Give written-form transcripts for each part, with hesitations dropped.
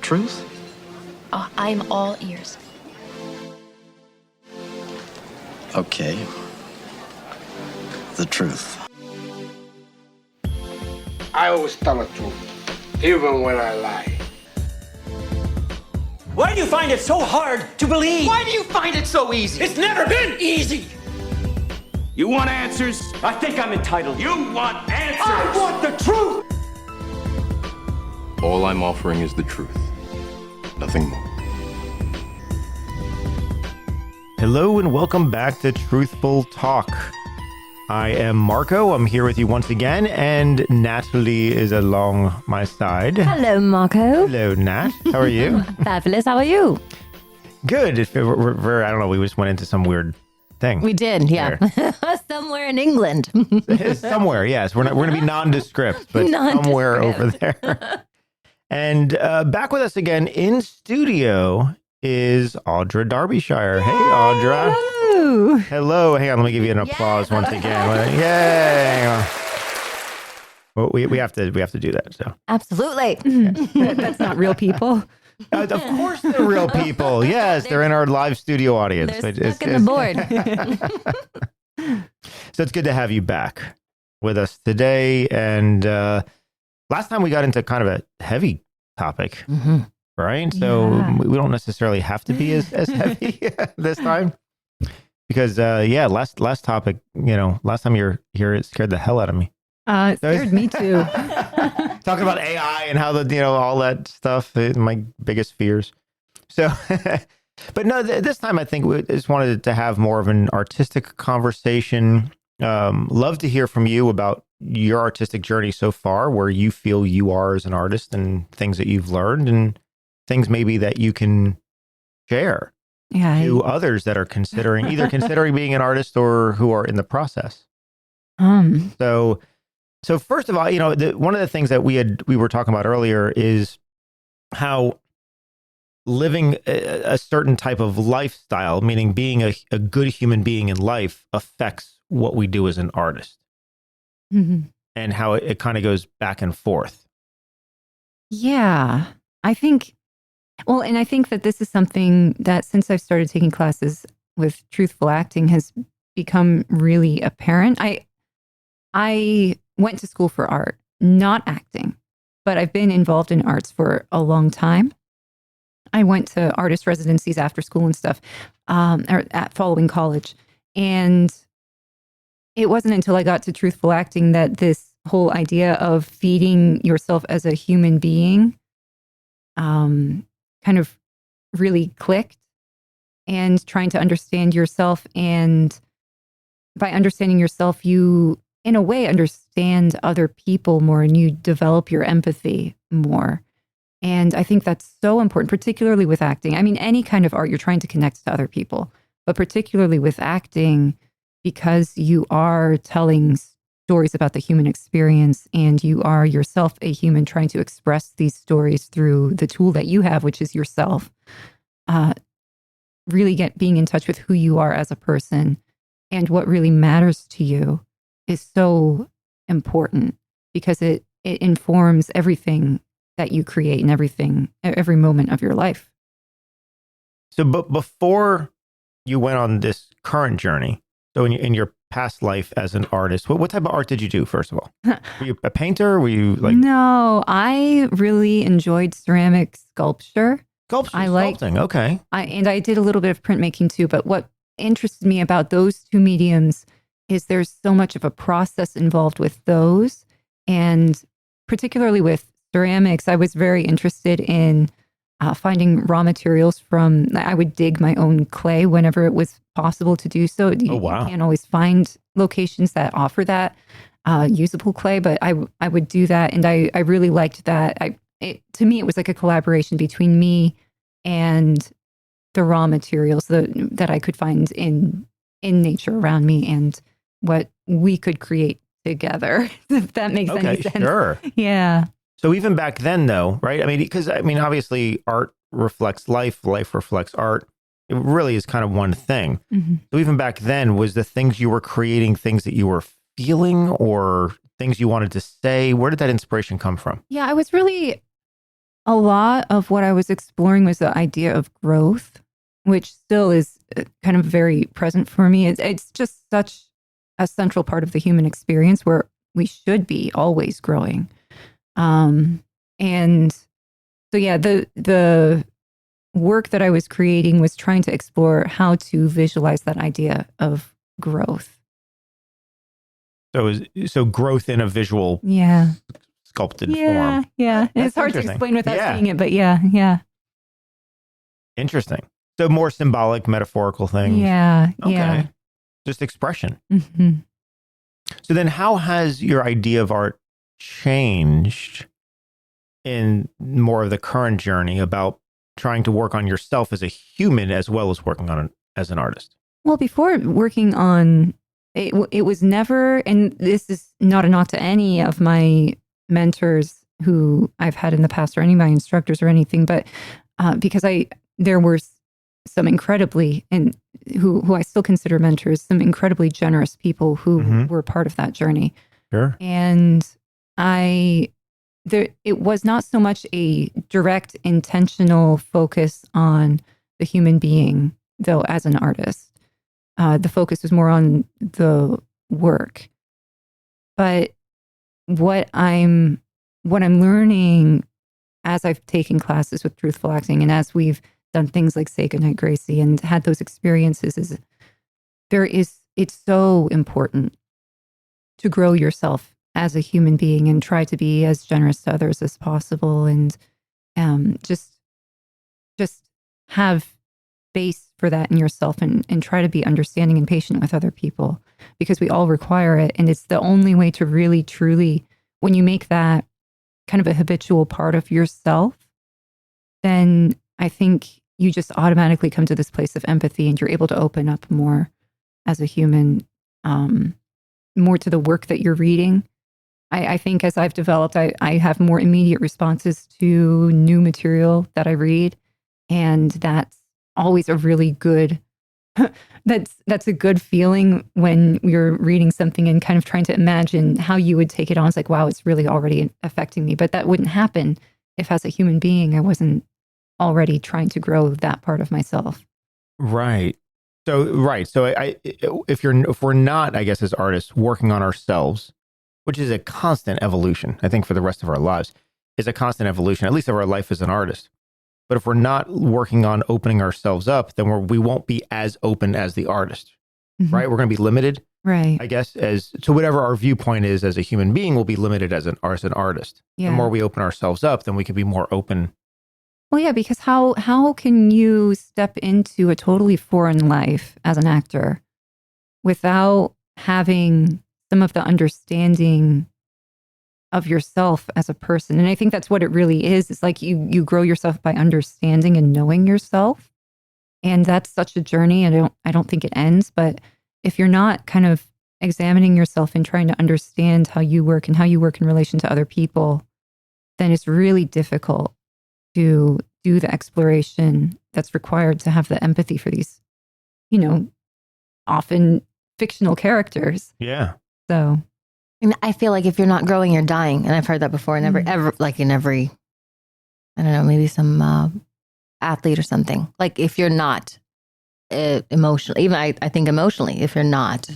truth? I'm all ears. Okay. The truth. I always tell the truth, even when I lie. Why do you find it so hard to believe? Why do you find it so easy? It's never been easy. You want answers? I think I'm entitled. You want answers? I want the truth. All I'm offering is the truth. Nothing more. Hello and welcome back to Truthful Talk. I am Marco. I'm here with you once again, and Natalie is along my side. Hello, Marco. Hello, Nat. How are you? Fabulous. How are you? Good. I don't know. We just went into some weird thing. We did, yeah. Somewhere in England. Somewhere, yes. We're going to be nondescript, but somewhere over there. And back with us again in studio is Audra Darbyshire. Hey, Audra. Hello. Hello. Hang on, let me give you an applause once again. Yay. Well, we have to do that. So Absolutely. That's not real people. of course they're real people. Yes, they're in our live studio audience. They're stuck in the board. So it's good to have you back with us today. And last time we got into kind of a heavy topic, right? So we don't necessarily have to be as heavy this time. Because, last topic, last time you were here, it scared the hell out of me. It scared me too. Talking about AI and how all that stuff, my biggest fears. So, but no, this time I think we just wanted to have more of an artistic conversation. Love to hear from you about your artistic journey so far, where you feel you are as an artist and things that you've learned and things maybe that you can share to others that are either considering being an artist or who are in the process. So first of all, one of the things that we were talking about earlier is how living a certain type of lifestyle, meaning being a good human being in life, affects what we do as an artist, and how it kind of goes back and forth. Yeah, I think that this is something that since I've started taking classes with Truthful Acting has become really apparent. I went to school for art, not acting, but I've been involved in arts for a long time. I went to artist residencies after school and stuff, following college. And it wasn't until I got to Truthful Acting that this whole idea of feeding yourself as a human being kind of really clicked, and trying to understand yourself. And by understanding yourself, you, in a way, understand other people more, and you develop your empathy more. And I think that's so important, particularly with acting. I mean, any kind of art, you're trying to connect to other people, but particularly with acting, because you are telling stories about the human experience, and you are yourself a human trying to express these stories through the tool that you have, which is yourself. Really being in touch with who you are as a person and what really matters to you is so important, because it informs everything that you create and every moment of your life. So, but before you went on this current journey, so in your past life as an artist, what type of art did you do, first of all? Were you a painter? Were you like... No, I really enjoyed ceramic sculpture. Sculpting, okay. I did a little bit of printmaking too, but what interested me about those two mediums is there's so much of a process involved with those. And particularly with ceramics, I was very interested in finding raw materials I would dig my own clay whenever it was possible to do so. You can't always find locations that offer that usable clay, but I would do that. And I really liked that. To me, it was like a collaboration between me and the raw materials that I could find in nature around me, and what we could create together, if that makes any sense. Sure. Yeah. So even back then, though, right? I mean, because obviously art reflects life, life reflects art. It really is kind of one thing. So even back then, was the things you were creating things that you were feeling or things you wanted to say? Where did that inspiration come from? Yeah, I was really a lot of what I was exploring was the idea of growth, which still is kind of very present for me. It's just such a central part of the human experience where we should be always growing. And so, yeah, the work that I was creating was trying to explore how to visualize that idea of growth. So growth in a visual, sculpted form. Yeah. It's hard to explain without seeing it, but yeah. Interesting. So more symbolic, metaphorical things. Yeah. Just expression. Mm-hmm. So then how has your idea of art changed in more of the current journey about trying to work on yourself as a human as well as working on as an artist? Well, before working on it was never, and this is not a knock to any of my mentors who I've had in the past or any of my instructors or anything, but because there were some incredibly, and who I still consider mentors, some incredibly generous people who were part of that journey. Sure. And it was not so much a direct, intentional focus on the human being, though, as an artist. The focus was more on the work. But what I'm learning as I've taken classes with Truthful Acting and as we've done things like Say Goodnight, Gracie, and had those experiences is it's so important to grow yourself as a human being and try to be as generous to others as possible, and just have space for that in yourself, and try to be understanding and patient with other people, because we all require it. And it's the only way to really, truly, when you make that kind of a habitual part of yourself, then I think you just automatically come to this place of empathy, and you're able to open up more as a human, more to the work that you're reading. I think as I've developed, I have more immediate responses to new material that I read. And that's always a really good, that's a good feeling when you're reading something and kind of trying to imagine how you would take it on. It's like, wow, it's really already affecting me. But that wouldn't happen if as a human being, I wasn't already trying to grow that part of myself. Right. So if we're not, I guess, as artists working on ourselves, which is a constant evolution, I think for the rest of our lives, is a constant evolution, at least of our life as an artist. But if we're not working on opening ourselves up, then we won't be as open as the artist, right? We're going to be limited, right? I guess, as to whatever our viewpoint is as a human being, we'll be limited as an artist. Yeah. The more we open ourselves up, then we can be more open. Well, yeah, because how can you step into a totally foreign life as an actor without having some of the understanding of yourself as a person? And I think that's what it really is. It's like you grow yourself by understanding and knowing yourself. And that's such a journey. I don't think it ends. But if you're not kind of examining yourself and trying to understand how you work and how you work in relation to other people, then it's really difficult to do the exploration that's required to have the empathy for these, often fictional characters. Yeah. So, And I feel like if you're not growing, you're dying. And I've heard that before. And ever, like in every, I don't know, maybe some athlete or something. Like if you're not emotionally, even I think emotionally, if you're not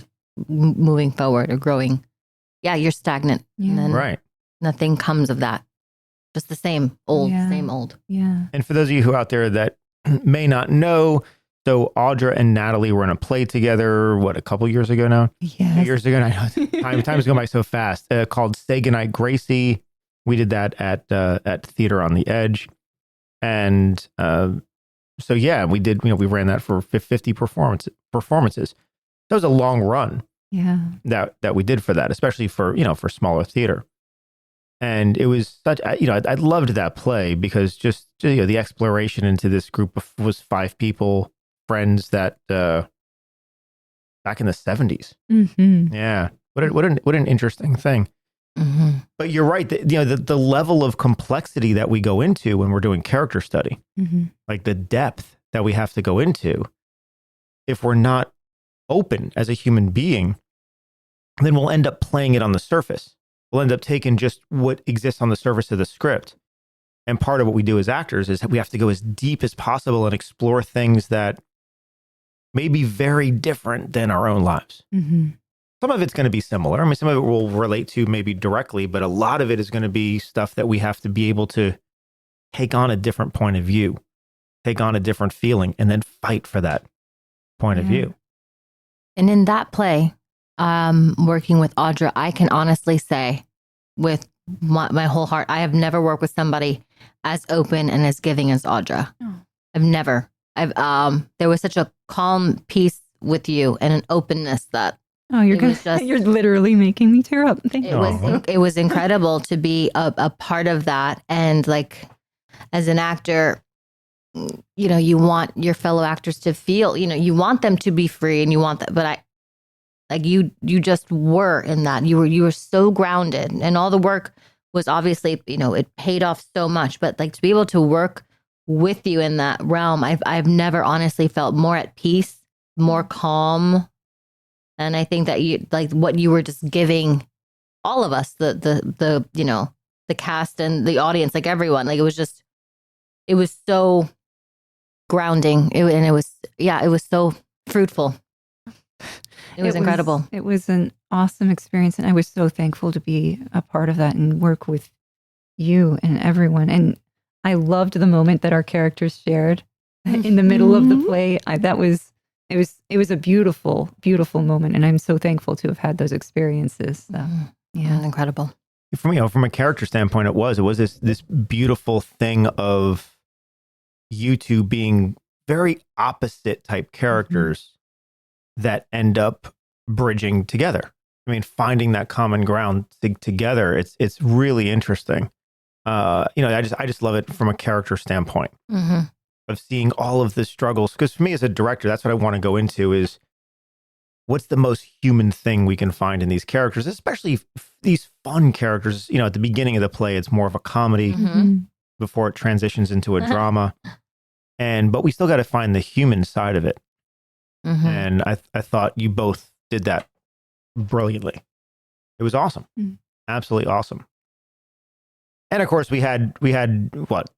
moving forward or growing, you're stagnant. Yeah. And then Right. nothing comes of that. Just the same old. Yeah. And for those of you who out there that may not know, so Audra and Natalie were in a play together, a couple years ago now? Yes. 2 years ago now. Time's going by so fast. Called Say Goodnight, Gracie. We did that at Theater on the Edge. And so, we did, we ran that for 50 performances. That was a long run. Yeah. That we did for that, especially for smaller theater. And it was such, I loved that play because just the exploration into this group was 5 people, friends that back in the 70s. Mm-hmm. Yeah. What an interesting thing. Mm-hmm. But you're right. The level of complexity that we go into when we're doing character study, like the depth that we have to go into, if we're not open as a human being, then we'll end up playing it on the surface. We'll end up taking just what exists on the surface of the script And part of what we do as actors is we have to go as deep as possible and explore things that may be very different than our own lives. Mm-hmm. Some of it's going to be similar. I mean, some of it will relate to maybe directly, but a lot of it is going to be stuff that we have to be able to take on a different point of view, take on a different feeling, and then fight for that point of view. And in that play, working with Audra, I can honestly say with my whole heart, I have never worked with somebody as open and as giving as Audra. Oh. I've never. There was such a calm peace with you and an openness that Oh, you're literally making me tear up. Thank you. It was incredible to be a part of that. And like, as an actor, you know, you want your fellow actors to feel, you know, you want them to be free and you want that. But you just were in that. You were so grounded, and all the work was obviously, you know, it paid off so much. But like, to be able to work with you in that realm, I've never honestly felt more at peace, more calm. And I think that you, like, what you were just giving all of us, the you know, the cast and the audience, like everyone, like it was so grounding. It was so fruitful. It was incredible. It was an awesome experience. And I was so thankful to be a part of that and work with you and everyone. And I loved the moment that our characters shared in the middle of the play. It was a beautiful, beautiful moment. And I'm so thankful to have had those experiences. So, yeah. Incredible. For me, from a character standpoint, it was this beautiful thing of you two being very opposite type characters that end up bridging together. I mean, finding that common ground together. It's really interesting. You know, I just love it from a character standpoint of seeing all of the struggles. Because for me as a director, that's what I want to go into is what's the most human thing we can find in these characters, especially these fun characters. You know, at the beginning of the play, it's more of a comedy before it transitions into a drama. But we still got to find the human side of it. And I thought you both did that brilliantly. It was awesome. Absolutely awesome. And of course we had what?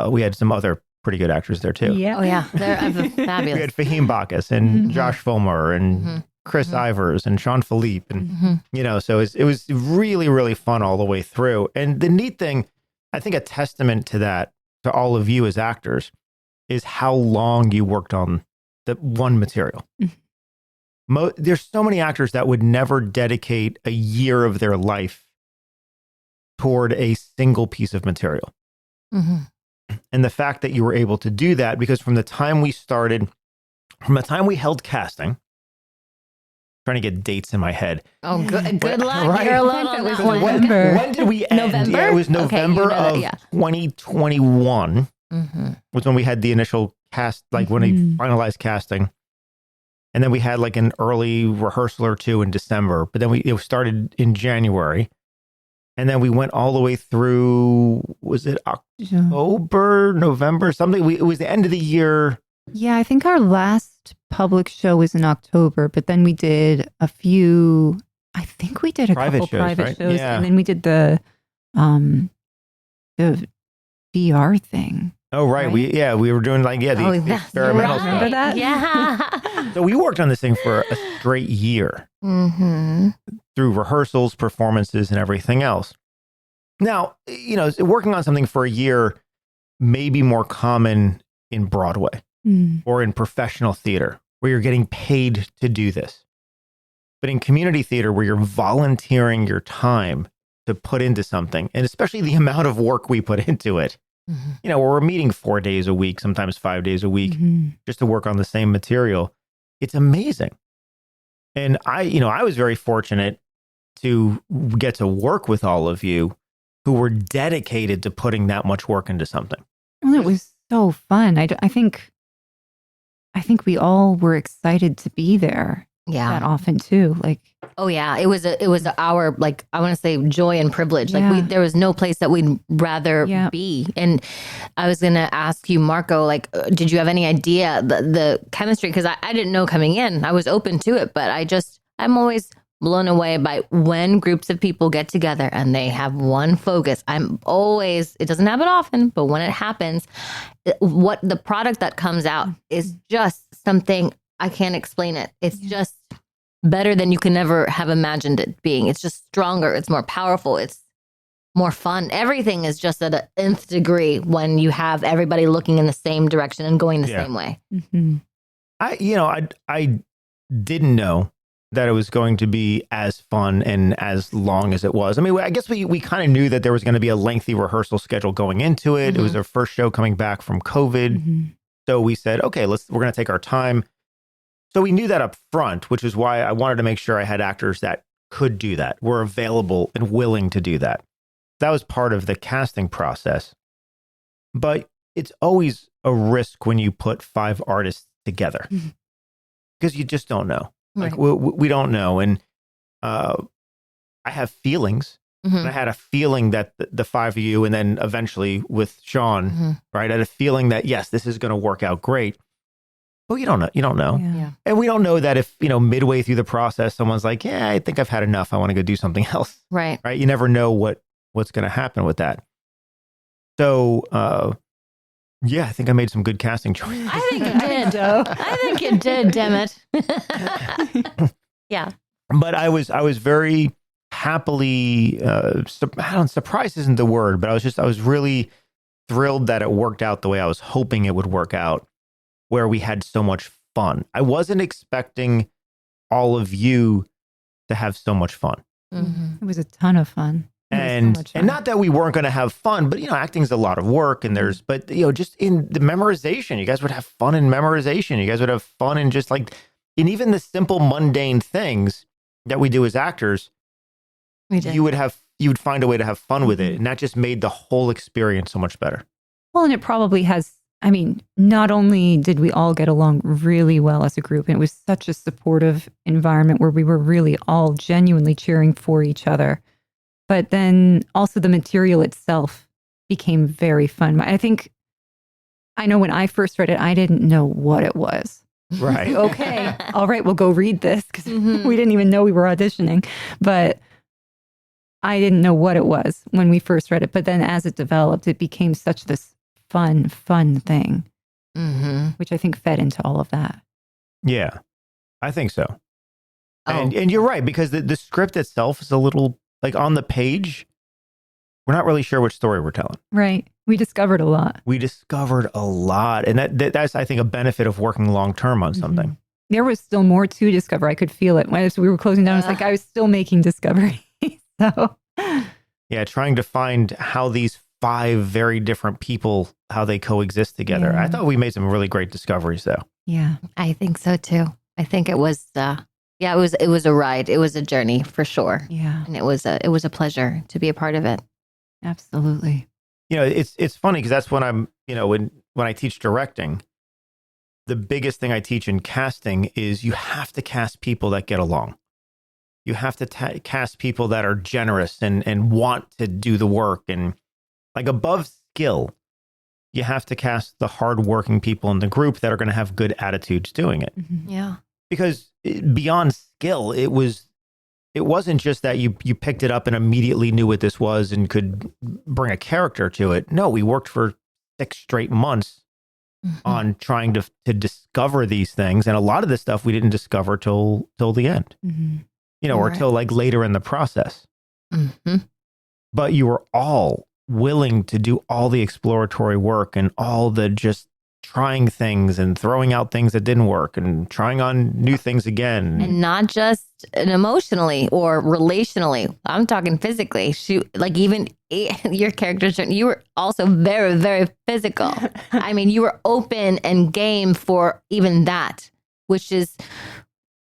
We had some other pretty good actors there too. Yeah. Oh yeah. They're fabulous. We had Fahim Bacchus and Josh Fulmer and Chris Ivers and Sean Philippe. And, you know, so it was really, really fun all the way through. And the neat thing, I think a testament to that, to all of you as actors, is how long you worked on the one material. There's so many actors that would never dedicate a year of their life toward a single piece of material. And the fact that you were able to do that, because from the time we held casting, trying to get dates in my head. Oh, good luck. Right? You're alone on that one. When did we end? November? Yeah, it was November Okay, of 2021 was when we had the initial cast, like when we finalized casting. And then we had like an early rehearsal or two in December, but then it started in January. And then we went all the way through, was it October, November, something? It was the end of the year. Yeah, I think our last public show was in October, but then we did a few, I think we did a couple private shows. Yeah. And then we did the VR thing. Oh, right. We were doing like, the experimental stuff. Remember that? Yeah. So we worked on this thing for a straight year through rehearsals, performances, and everything else. Now, you know, working on something for a year may be more common in Broadway or in professional theater where you're getting paid to do this. But in community theater where you're volunteering your time to put into something, and especially the amount of work we put into it, you know, where we're meeting 4 days a week, sometimes 5 days a week, just to work on the same material. It's amazing. And I was very fortunate to get to work with all of you who were dedicated to putting that much work into something. Well, it was so fun. I think we all were excited to be there. That often too. Like, oh yeah, it was our, like, I want to say joy and privilege. Like there was no place that we'd rather be. And I was going to ask you, Marco, like, did you have any idea the chemistry? Because I didn't know coming in. I was open to it, but I'm always blown away by when groups of people get together and they have one focus. It doesn't happen often, but when it happens, what the product that comes out is just something I can't explain it. It's just better than you can ever have imagined it being. It's just stronger. It's more powerful. It's more fun. Everything is just at an nth degree when you have everybody looking in the same direction and going the same way. Mm-hmm. I didn't know that it was going to be as fun and as long as it was. I mean, I guess we kind of knew that there was going to be a lengthy rehearsal schedule going into it. It was our first show coming back from COVID. So we said, okay, we're going to take our time. So we knew that up front, which is why I wanted to make sure I had actors that could do that, were available and willing to do that. That was part of the casting process. But it's always a risk when you put 5 artists together because you just don't know. Like we don't know. And I have feelings. And I had a feeling that the 5 of you, and then eventually with Sean, right? I had a feeling that, yes, this is going to work out great. But you don't know. You don't know. Yeah. And we don't know that if, midway through the process, someone's like, yeah, I think I've had enough. I want to go do something else. Right. Right. You never know what's going to happen with that. So, yeah, I think I made some good casting choices. I think you did. I think you did, damn it. Yeah. But I was very happily, surprised isn't the word, but I was really thrilled that it worked out the way I was hoping it would work out, where we had so much fun. I wasn't expecting all of you to have so much fun. It was a ton of fun. And not that we weren't going to have fun, but acting is a lot of work, and but just in the memorization, you guys would have fun in memorization. You guys would have fun in just in even the simple mundane things that we do as actors. You would find a way to have fun with it, and that just made the whole experience so much better. Well, and it probably has. I mean, not only did we all get along really well as a group, and it was such a supportive environment where we were really all genuinely cheering for each other, but then also the material itself became very fun. I know when I first read it, I didn't know what it was. Right. Okay. All right, we'll go read this because we didn't even know we were auditioning. But I didn't know what it was when we first read it. But then as it developed, it became such this fun thing, which I think fed into all of that. Yeah, I think so. And you're right, because the script itself is a little, on the page, we're not really sure which story we're telling. Right. We discovered a lot. And that's, I think, a benefit of working long-term on something. There was still more to discover. I could feel it. As we were closing down, it's like I was still making discovery. So, yeah, trying to find how these 5 very different people, how they coexist together. Yeah. I thought we made some really great discoveries, though. Yeah. I think so too. I think it was it was a ride. It was a journey for sure. Yeah. And it was a pleasure to be a part of it. Absolutely. It's funny because that's when I'm, when I teach directing, the biggest thing I teach in casting is you have to cast people that get along. You have to cast people that are generous and want to do the work. And above skill, you have to cast the hardworking people in the group that are going to have good attitudes doing it. Yeah. Because beyond skill, it wasn't just that you picked it up and immediately knew what this was and could bring a character to it. No, we worked for 6 straight months on trying to discover these things. And a lot of this stuff we didn't discover till the end, or till later in the process. But you were all willing to do all the exploratory work and all the just trying things and throwing out things that didn't work and trying on new things again. And not just emotionally or relationally. I'm talking physically. Even your character's journey, you were also very, very physical. I mean, you were open and game for even that, which is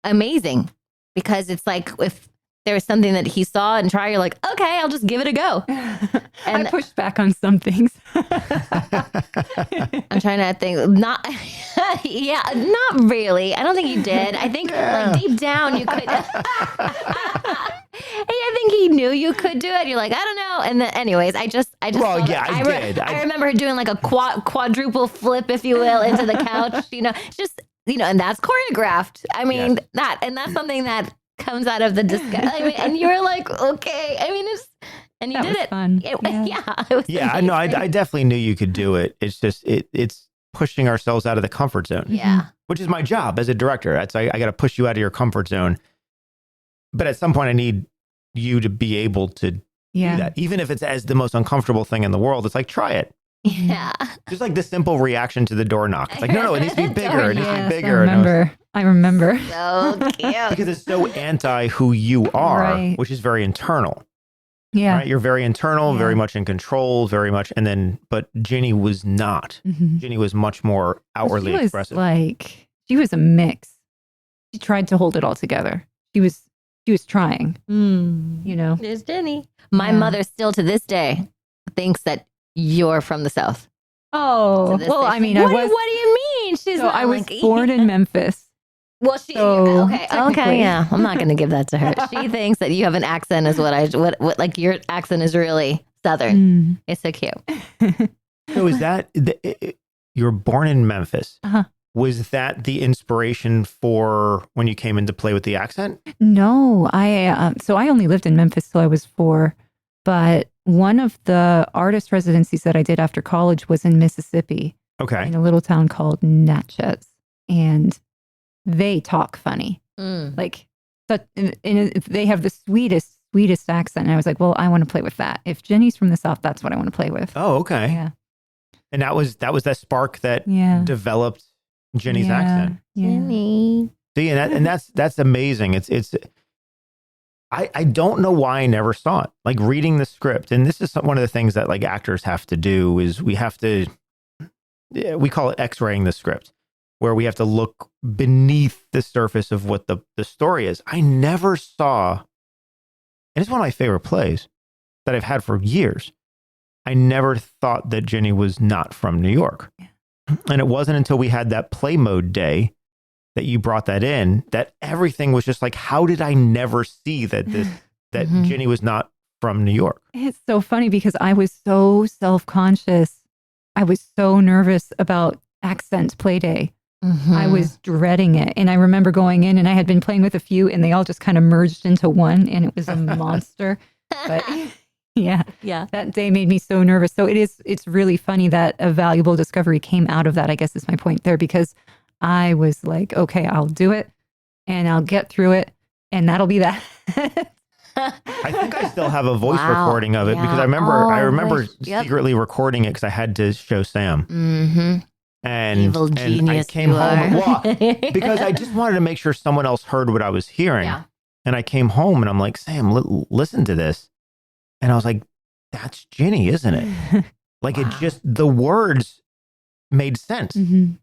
amazing because it's like if there was something that he saw and tried, you're like, okay, I'll just give it a go. And I pushed back on some things. I'm trying to think. Not really. I don't think you did. I think deep down you could. I think he knew you could do it. You're like, I don't know. And then, anyways, I just. Well, yeah, I did. I remember doing like a quadruple flip, if you will, into the couch. Just and that's choreographed. I mean, that's something that comes out of the disguise. I mean, and you're like, okay. I mean, and you That did was it. fun. It Yeah. was Yeah, no, amazing. I definitely knew you could do it. It's just it's pushing ourselves out of the comfort zone, Yeah. which is my job as a director. That's I got to push you out of your comfort zone. But at some point, I need you to be able to do that, even if it's as the most uncomfortable thing in the world. It's like, try it. Yeah. Just like the simple reaction to the door knock. It's like, no, it needs to be bigger. It needs to be Yes, bigger. I remember. So cute. Because it's so anti who you are, Right. which is very internal. Yeah. Right? You're very internal, Yeah. very much in control, very much. And then, but Ginny was not. Mhm. Ginny was much more outwardly She was expressive. she was a mix. She tried to hold it all together. She was trying, you know. There's Jenny. My Yeah. mother still to this day thinks that you're from the South. Oh, To this well, day. I mean, what, I was. What do you mean? She's So not I was like, born in Memphis. Well, she So, okay, technically. yeah. I'm not going to give that to her. She thinks that you have an accent, is what like your accent is really Southern. Mm. It's so cute. So is that, you were born in Memphis. Uh-huh. Was that the inspiration for when you came into play with the accent? No, so I only lived in Memphis till I was 4, but one of the artist residencies that I did after college was in Mississippi, Okay. in a little town called Natchez, and they talk funny. Mm. Like, they have the sweetest accent. And I was like, well, I want to play with that. If Jenny's from the South, that's what I want to play with. Oh, okay. Yeah. And that was that spark that Yeah. developed Jenny's Yeah. accent. Yeah. Jenny. See, and that's amazing. It's I don't know why I never saw it. Like reading the script, and this is one of the things that like actors have to do is we call it X-raying the script, where we have to look beneath the surface of what the story is. I never saw, and it's one of my favorite plays that I've had for years. I never thought that Jenny was not from New York. And it wasn't until we had that play mode day that you brought that in, that everything was just like, how did I never see that Mhm. Jenny was not from New York? It's so funny because I was so self-conscious. I was so nervous about accent play day. Mhm. I was dreading it. And I remember going in and I had been playing with a few and they all just kind of merged into one and it was a monster. But yeah, yeah. that day made me so nervous. So it's really funny that a valuable discovery came out of that, I guess is my point there, because I was like, okay, I'll do it and I'll get through it and that'll be that. I think I still have a voice Wow. recording of it because Yeah. I remember wish. Yep. secretly recording it because I had to show Sam. Mm-hmm. And, Evil and I genius came you home are. because I just wanted to make sure someone else heard what I was hearing. Yeah. And I came home and I'm like, Sam, listen to this. And I was like, that's Ginny, isn't it? Like it just, the words made sense. Mhm.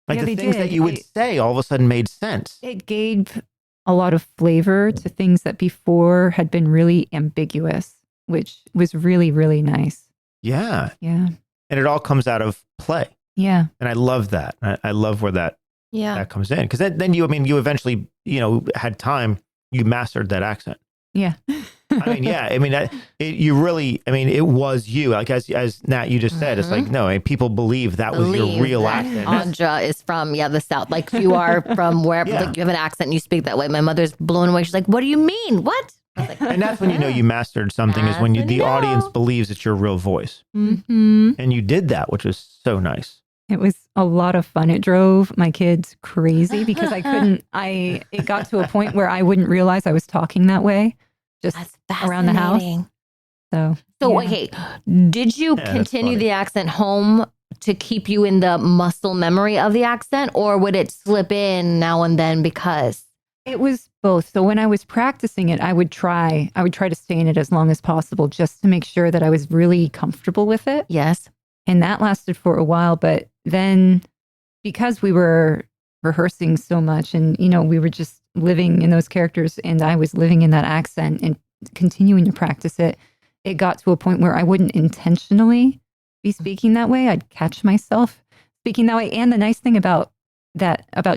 Like Yeah, the they things that did. you would say all of a sudden made sense. It gave a lot of flavor to things that before had been really ambiguous, which was really, really nice. Yeah. Yeah. And it all comes out of play. Yeah. And I love that. I love where that comes in. Because then you eventually, had time, you mastered that accent. Yeah. I mean, yeah. I mean, it was you. Like as Nat, you just said, it's like, no, people believe that was your real that accent. Audra is from the South. Like you are from wherever. Yeah. Like you have an accent and you speak that way. My mother's blown away. She's like, "What do you mean? What?" I was like, And that's when you know you mastered something is when That's when the you know. audience believes it's your real voice. Mm-hmm. And you did that, which was so nice. It was a lot of fun. It drove my kids crazy because it got to a point where I wouldn't realize I was talking that way just That's around the house. fascinating. So, So yeah. okay, did you Yeah, that's continue funny. the accent home to keep you in the muscle memory of the accent, or would it slip in now and then because? It was both. So when I was practicing it, I would try to stay in it as long as possible just to make sure that I was really comfortable with it. Yes. And that lasted for a while. But then because we were rehearsing so much and, we were just living in those characters and I was living in that accent and continuing to practice it, it got to a point where I wouldn't intentionally be speaking that way. I'd catch myself speaking that way. And the nice thing about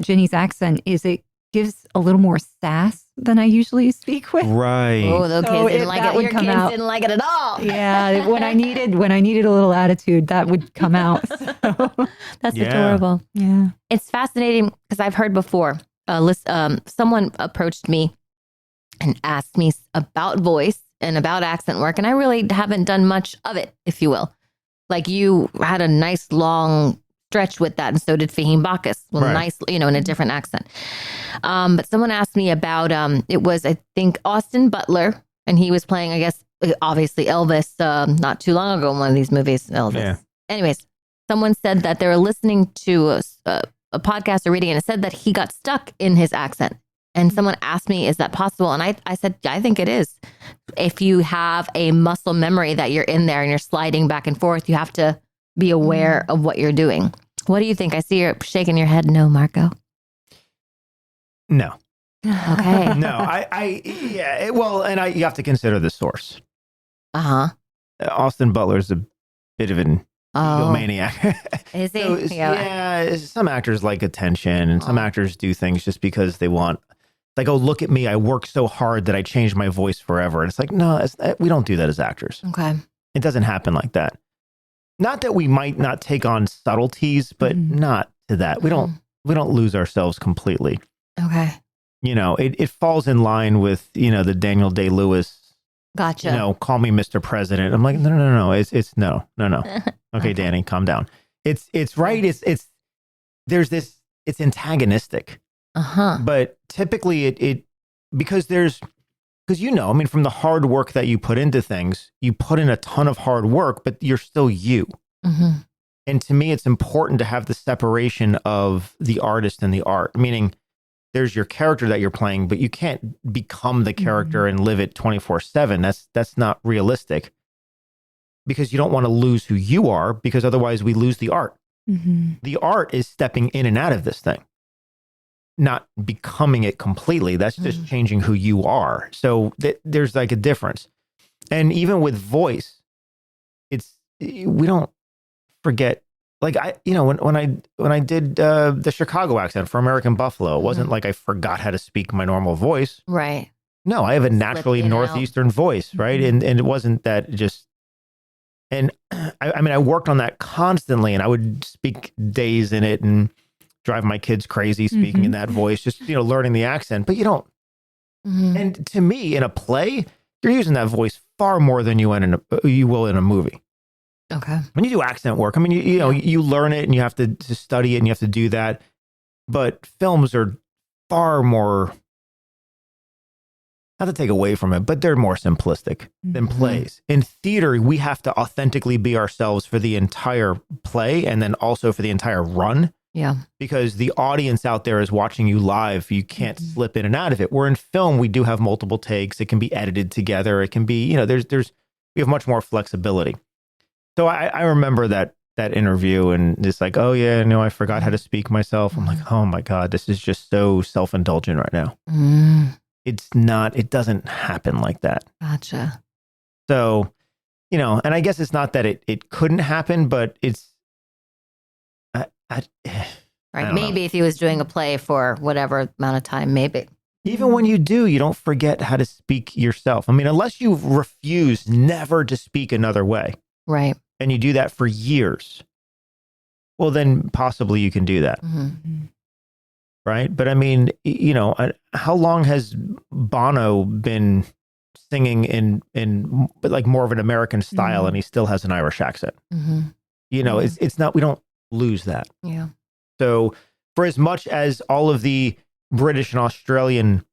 Ginny's accent is it gives a little more sass than I usually speak with. Right. Oh, the So kids didn't that like it. would Your come kids out. didn't like it at all. Yeah, when I needed a little attitude, that would come out. So, That's Yeah. adorable. yeah. It's fascinating because I've heard before. Someone approached me and asked me about voice and about accent work. And I really haven't done much of it, if you will. Like you had a nice long stretch with that, and so did Fahim Bacchus. Well, Right. nice, in a different accent. But someone asked me about, it was, I think, Austin Butler, and he was playing, I guess, obviously Elvis, not too long ago in one of these movies, Elvis. Yeah. Anyways, someone said that they were listening to a podcast or reading, and it said that he got stuck in his accent. And someone asked me, is that possible? And I said, I think it is. If you have a muscle memory that you're in there and you're sliding back and forth, you have to be aware of what you're doing. What do you think? I see you're shaking your head. No, Marco. No. Okay. No, you have to consider the source. Uh-huh. Austin Butler's a bit of an egomaniac. Is he? So, yeah, some actors like attention, and some actors do things just because they want, like, oh, look at me, I worked so hard that I changed my voice forever. And it's like, no, we don't do that as actors. Okay. It doesn't happen like that. Not that we might not take on subtleties, but not to that. We don't lose ourselves completely. Okay. It falls in line with, the Daniel Day-Lewis, Gotcha. call me Mr. President. I'm like, no. It's no. Okay, Danny, calm down. It's right. It's there's this, it's antagonistic. Uh-huh. But typically because from the hard work that you put into things, you put in a ton of hard work, but you're still you. Mm-hmm. And to me, it's important to have the separation of the artist and the art, meaning there's your character that you're playing, but you can't become the character and live it 24/7. That's not realistic, because you don't want to lose who you are, because otherwise we lose the art. Mm-hmm. The art is stepping in and out of this thing, not becoming it completely. That's just changing who you are. So there's like a difference. And even with voice, we don't forget. Like when I did the Chicago accent for American Buffalo, it wasn't like I forgot how to speak my normal voice. Right. No, I have a naturally in and out. Northeastern voice, right? And it wasn't that just. And I worked on that constantly, and I would speak days in it and drive my kids crazy speaking in that voice, just learning the accent. But you don't. Mm-hmm. And to me, in a play, you're using that voice far more than you will in a movie. Okay. When you do accent work, you learn it and you have to study it and you have to do that. But films are far more, not to take away from it, but they're more simplistic than plays. In theater, we have to authentically be ourselves for the entire play and then also for the entire run. Yeah. Because the audience out there is watching you live. You can't slip in and out of it. Where in film, we do have multiple takes. It can be edited together. It can be, we have much more flexibility. So I remember that interview, and it's like, oh yeah, no, I forgot how to speak myself. I'm like, oh my God, this is just so self-indulgent right now. It doesn't happen like that. Gotcha. So, and I guess it's not that it couldn't happen, but it's, Right. don't Maybe know. if he was doing a play for whatever amount of time, maybe. Even when you do, you don't forget how to speak yourself. Unless you refuse never to speak another way. Right. And you do that for years, well, then possibly you can do that. Mm-hmm. Right. But how long has Bono been singing in like more of an American style and he still has an Irish accent? Mm-hmm. It's not, we don't lose that. Yeah. So for as much as all of the British and Australian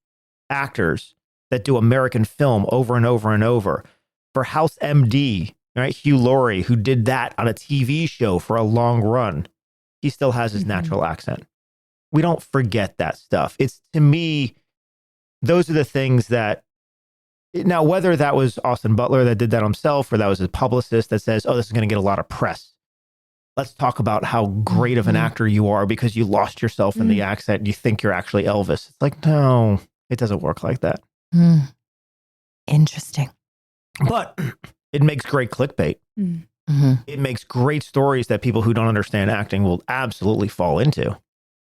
actors that do American film over and over and over, for House MD, right, Hugh Laurie, who did that on a TV show for a long run, he still has his natural accent. We don't forget that stuff. It's, to me, those are the things that, now, whether that was Austin Butler that did that himself, or that was his publicist that says, oh, this is going to get a lot of press. Let's talk about how great of an actor you are because you lost yourself in the accent and you think you're actually Elvis. It's like, no, it doesn't work like that. Interesting. But it makes great clickbait. Mm-hmm. It makes great stories that people who don't understand acting will absolutely fall into.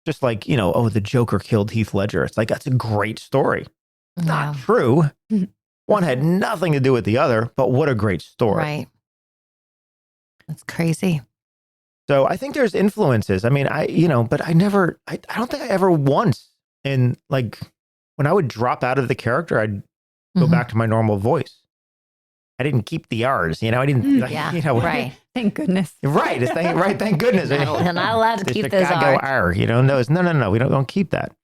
Just like, the Joker killed Heath Ledger. It's like, that's a great story. It's not true. One had nothing to do with the other, but what a great story. Right. That's crazy. So I think there's influences. But I don't think I ever once in like when I would drop out of the character, I'd go back to my normal voice. I didn't keep the R's, I didn't, Right. Thank goodness. Right. Thank goodness. You're not allowed to The keep those Chicago R's. R, no, we don't keep that.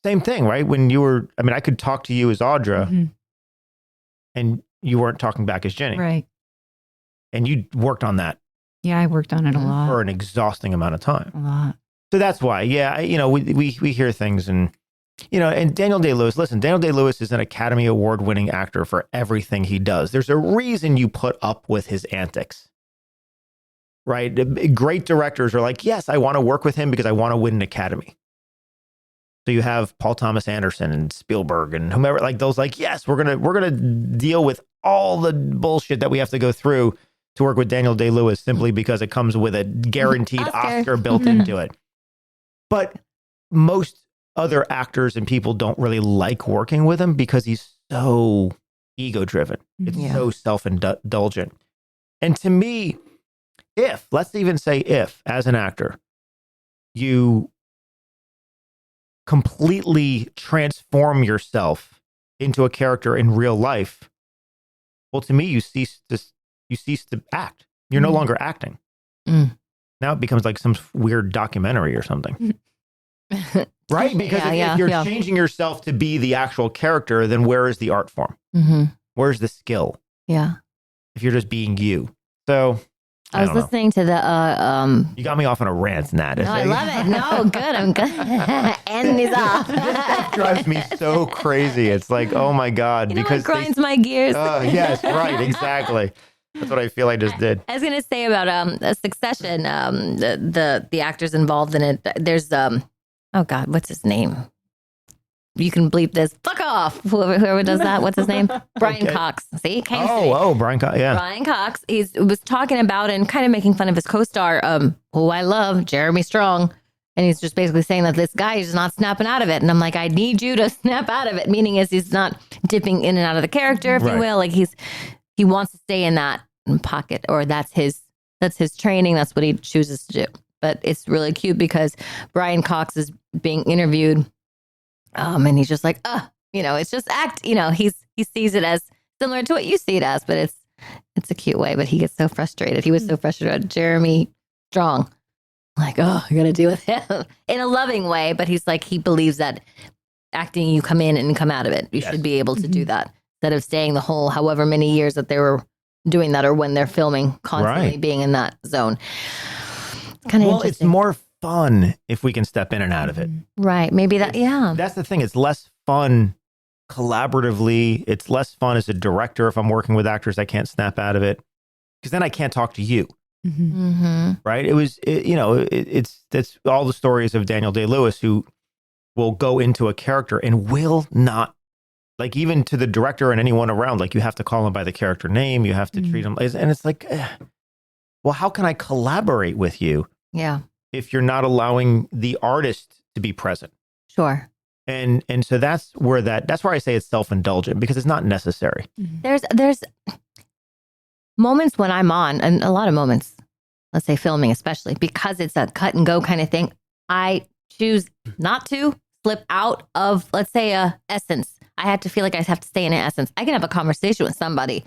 Same thing, right? When you were, I could talk to you as Audra and you weren't talking back as Jenny. Right. And you worked on that Yeah, I worked on it a lot. for an exhausting amount of time. A lot. So that's why, we hear things and, and Daniel Day-Lewis, listen, Daniel Day-Lewis is an Academy Award winning actor for everything he does. There's a reason you put up with his antics, right? Great directors are like, yes, I want to work with him because I want to win an Academy. So you have Paul Thomas Anderson and Spielberg and whomever, like those, like, yes, we're gonna deal with all the bullshit that we have to go through to work with Daniel Day-Lewis simply because it comes with a guaranteed Oscar built into it. But most other actors and people don't really like working with him because he's so ego-driven. It's so self-indulgent. And to me, let's even say if, as an actor, you completely transform yourself into a character in real life, well, to me, you cease to act. You're no longer acting. Now it becomes like some weird documentary or something. Right? Because if you're changing yourself to be the actual character, then where is the art form? Where's the skill? Yeah. If you're just being you. So I was listening to the you got me off on a rant, Nat. No, I love it. No, good. I'm good. And he's off. That drives me so crazy. It's like, oh my God. Because it grinds my gears. Yes, right, exactly. That's what I feel I just did. I was gonna say about Succession, the actors involved in it. There's oh God, what's his name? You can bleep this. Fuck off. Whoever does that. What's his name? Brian Cox. See? Brian Cox. Yeah. Brian Cox. He was talking about and kind of making fun of his co-star, who I love, Jeremy Strong. And he's just basically saying that this guy is not snapping out of it. And I'm like, I need you to snap out of it. Meaning is he's not dipping in and out of the character, if you will. Like he wants to stay in that pocket, or that's his training. That's what he chooses to do. But it's really cute because Brian Cox is being interviewed. And he's just like, it's just act, he sees it as similar to what you see it as, but it's a cute way, but he gets so frustrated. He was so frustrated at Jeremy Strong. Like, I got to deal with him in a loving way. But he's like, he believes that acting, you come in and come out of it. You should be able to do that instead of staying the whole however many years that they were doing that, or when they're filming, constantly being in that zone. Kind of interesting. It's more fun if we can step in and out of it. Right. Maybe that, That's the thing. It's less fun collaboratively. It's less fun as a director if I'm working with actors I can't snap out of it, because then I can't talk to you. Right. That's all the stories of Daniel Day-Lewis, who will go into a character and will not, like, even to the director and anyone around, like, you have to call him by the character name. You have to treat him. And it's like, well, how can I collaborate with you? Yeah. If you're not allowing the artist to be present. Sure. And so that's where I say it's self-indulgent, because it's not necessary. There's moments when I'm on, and a lot of moments, let's say filming especially, because it's a cut and go kind of thing, I choose not to slip out of, let's say, a essence. I have to feel like I have to stay in an essence. I can have a conversation with somebody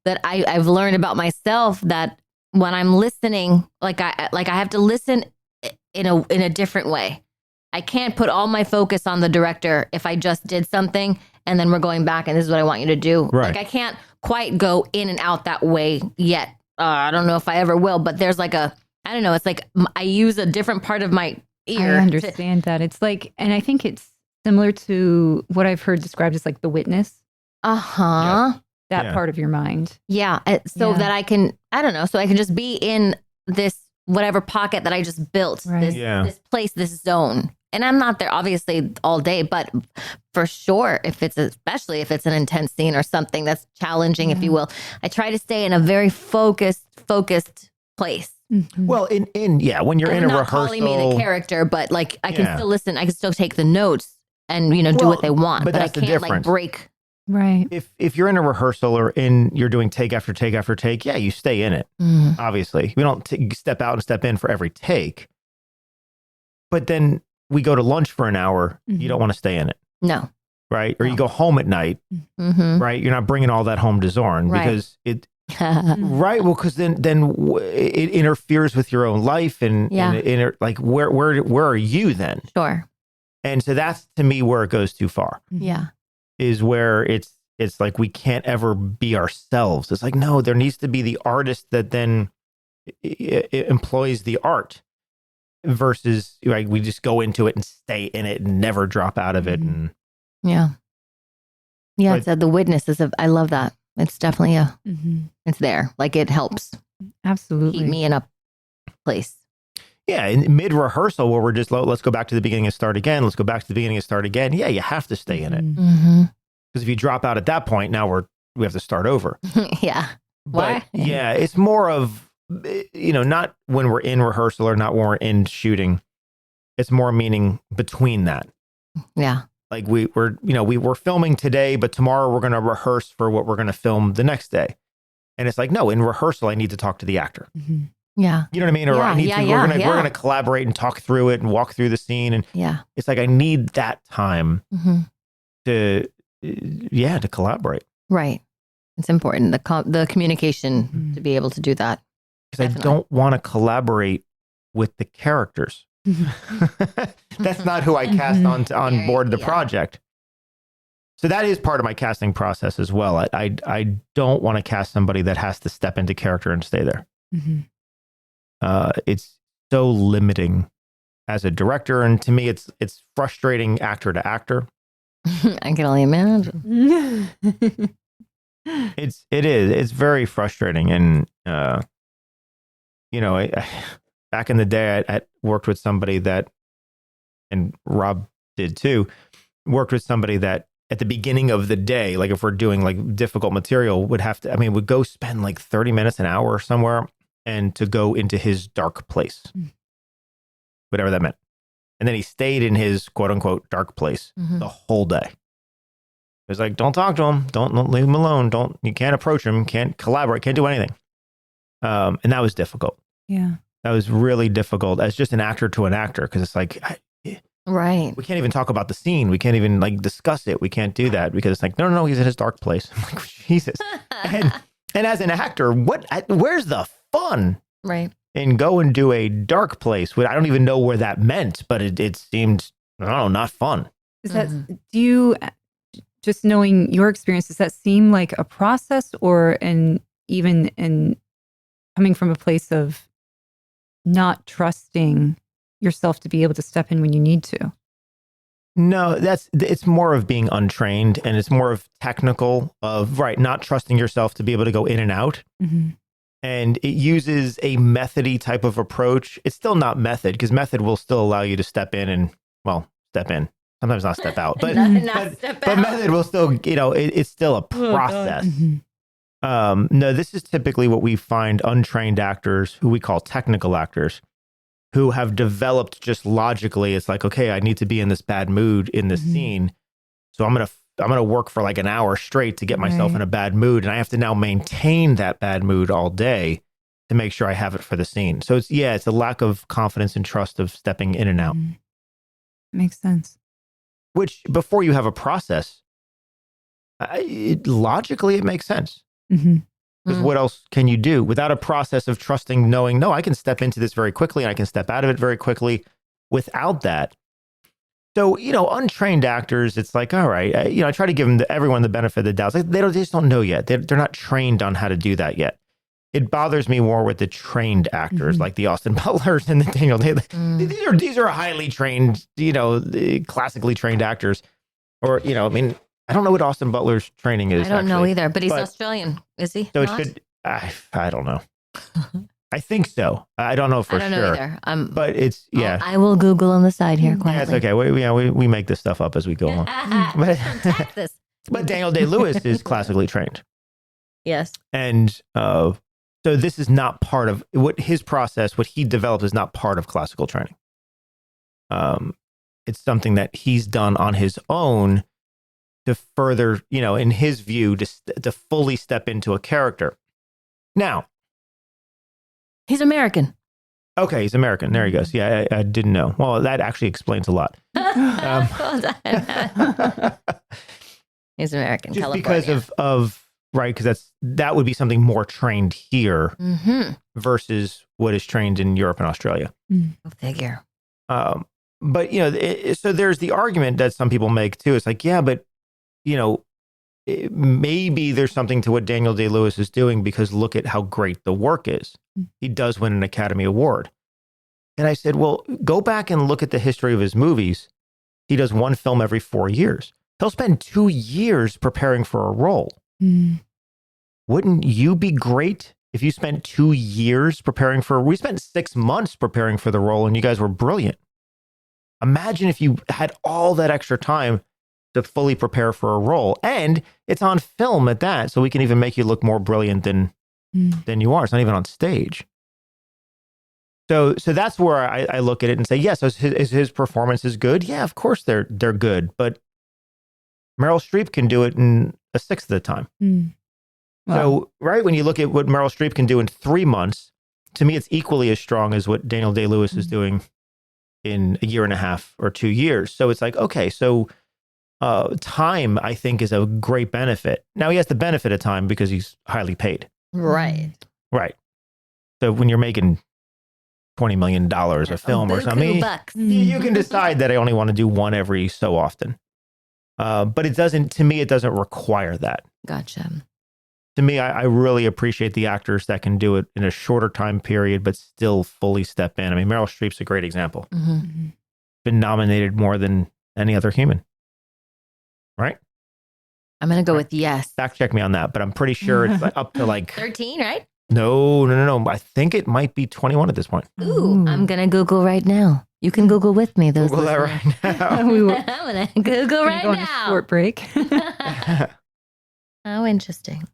that I've learned about myself, that when I'm listening, like I have to listen in a different way. I can't put all my focus on the director if I just did something and then we're going back and this is what I want you to do. Right. Like, I can't quite go in and out that way yet. I don't know if I ever will, but there's like I don't know. It's like I use a different part of my ear. I understand that. It's like, and I think it's similar to what I've heard described as like the witness. That part of your mind. Yeah. That I can, I don't know, so I can just be in this whatever pocket that I just built, this place, this zone. And I'm not there obviously all day, but for sure, especially if it's an intense scene or something that's challenging, if you will, I try to stay in a very focused place. Well, when you're in a not rehearsal, calling me the character, but like I can still listen, I can still take the notes and do what they want, but I can't like break. Right. If you're in a rehearsal or you're doing take after take after take, you stay in it. Obviously, we don't step out and step in for every take. But then we go to lunch for an hour, Mhm. you don't want to stay in it, No. right? Or you No. go home at night, Mm-hmm. right? You're not bringing all that home to Zorn Right. because right. Well, because then it interferes with your own life and, Yeah. like where are you then? Sure. And so that's to me where it goes too far. Yeah. Is where it's like we can't ever be ourselves. It's like, no, there needs to be the artist that then it employs the art versus like we just go into it and stay in it and never drop out of it. And Yeah. Yeah. But- It's the witness is I love that. It's definitely Mhm. it's there. Like it helps Absolutely. keep me in a place. yeah, in mid rehearsal where we're just let's go back to the beginning and start again. Let's go back to the beginning and start again. Yeah, you have to stay in it Mhm. Mm-hmm. because if you drop out at that point, now we have to start over. Yeah. Why? But yeah, it's more of not when we're in rehearsal or not when we're in shooting. It's more meaning between that. Yeah. Like we're filming today, but tomorrow we're going to rehearse for what we're going to film the next day. And it's like, no, in rehearsal, I need to talk to the actor. Mhm. Yeah. You know what I mean? Or I need to, we're going to collaborate and talk through it and walk through the scene. And Yeah. it's like, I need that time Mm-hmm. to collaborate. Right. It's important. The communication Mhm. to be able to do that. Because I Definitely. don't want to collaborate with the characters. That's not who I cast Mhm. on Yeah, board the yeah. project. So that is part of my casting process as well. I don't want to cast somebody that has to step into character and stay there. Mhm. It's so limiting as a director, and to me, it's frustrating actor to actor. I can only imagine. It is. It's very frustrating, and back in the day, I worked with somebody that, and Rob did too, worked with somebody that at the beginning of the day, like if we're doing like difficult material, would go spend like 30 minutes, an hour somewhere, and to go into his dark place, whatever that meant. And then he stayed in his quote unquote dark place Mhm. the whole day. It was like, don't talk to him. Don't leave him alone. You can't approach him. Can't collaborate. Can't do anything. And that was difficult. Yeah. That was really difficult as just an actor to an actor. Cause it's like, Right. we can't even talk about the scene. We can't even like discuss it. We can't do that because it's like, no, he's in his dark place. I'm like, Jesus. And as an actor, where's the fun Right. in go and do a dark place? I don't even know where that meant, but it seemed, I don't know, not fun. Is that, do you, just knowing your experience, does that seem like a process or even coming from a place of not trusting yourself to be able to step in when you need to? No, it's more of being untrained, and it's more of technical of not trusting yourself to be able to go in and out. Mm-hmm. And it uses a methody type of approach. It's still not method because method will still allow you to step in and step in. Sometimes not step out, but but method will still, it's still a process. Mm-hmm. No, this is typically what we find untrained actors who we call technical actors who have developed just logically. It's like, okay, I need to be in this bad mood in this scene. So I'm going to work for like an hour straight to get myself Right. in a bad mood. And I have to now maintain that bad mood all day to make sure I have it for the scene. So it's a lack of confidence and trust of stepping in and out, Makes sense. which before you have a process, logically it makes sense. Mm-hmm. Because what else can you do without a process of trusting, knowing, no, I can step into this very quickly and I can step out of it very quickly without that. So, untrained actors, it's like, all right, I try to give everyone the benefit of the doubt. It's like, they just don't know yet. They're not trained on how to do that yet. It bothers me more with the trained actors, like the Austin Butlers and the Daniel Day. These are highly trained, classically trained actors. Or, I don't know what Austin Butler's training is. I don't know actually. either, but he's Australian, is he? So not? it should, I don't know. I think so. I don't know for I don't sure. know either. But it's, I will Google on the side here yeah, quietly. it's okay. We make this stuff up as we go along. But, Texas. but Daniel Day-Lewis is classically trained. Yes. And so this is not part of what his process, what he developed is not part of classical training. It's something that he's done on his own to further, in his view, to fully step into a character. Now, He's American. Okay, he's American. There he goes. Yeah, I didn't know. Well, that actually explains a lot. He's American, Just California. because of right, because that would be something more trained here versus what is trained in Europe and Australia. Go figure. But so there's the argument that some people make too. It's like, yeah, but maybe there's something to what Daniel Day-Lewis is doing because look at how great the work is. He does win an Academy Award. And I said, well, go back and look at the history of his movies. He does one film every 4 years. He'll spend 2 years preparing for a role. Wouldn't you be great if you spent 2 years preparing we spent 6 months preparing for the role and you guys were brilliant. Imagine if you had all that extra time to fully prepare for a role, and it's on film at that. So we can even make you look more brilliant than you are. It's not even on stage. So that's where I look at it and say, yes, is his performance is good? Yeah, of course they're good. But Meryl Streep can do it in a sixth of the time. Wow. So, right, when you look at what Meryl Streep can do in 3 months, to me, it's equally as strong as what Daniel Day-Lewis is doing in a year and a half or 2 years. So it's like, okay, so time, I think, is a great benefit. Now, he has the benefit of time because he's highly paid. Right. Right. So when you're making $20 million a film or something, you can decide that I only want to do one every so often. But it doesn't require that. Gotcha. To me, I really appreciate the actors that can do it in a shorter time period, but still fully step in. I mean, Meryl Streep's a great example. Been nominated more than any other human. Right? I'm going to go with yes. Fact check me on that, but I'm pretty sure it's up to 13, right? No. I think it might be 21 at this point. Ooh, I'm going to Google right now. You can Google with me. Google that right now. I'm going to Google right On now. a short break. How interesting.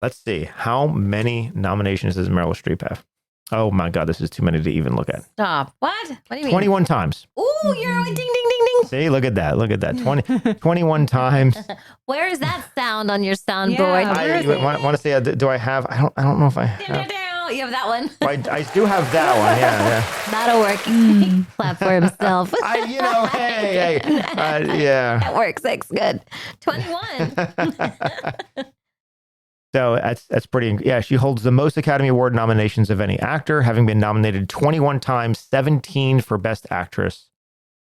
Let's see. How many nominations does Meryl Streep have? Oh my God, this is too many to even look at. Stop. What? What do you mean? 21 times. Ooh, you're ding, ding, ding, ding. See, look at that. 21 times. Where is that sound on your soundboard? Yeah, I want to say, do I have? I don't know if I have. You have that one. I do have that one. Yeah. That'll work. Clap for himself. Hey. Yeah. That works. That's good. 21. So that's pretty. Yeah, she holds the most Academy Award nominations of any actor, having been nominated 21 times, 17 for Best Actress,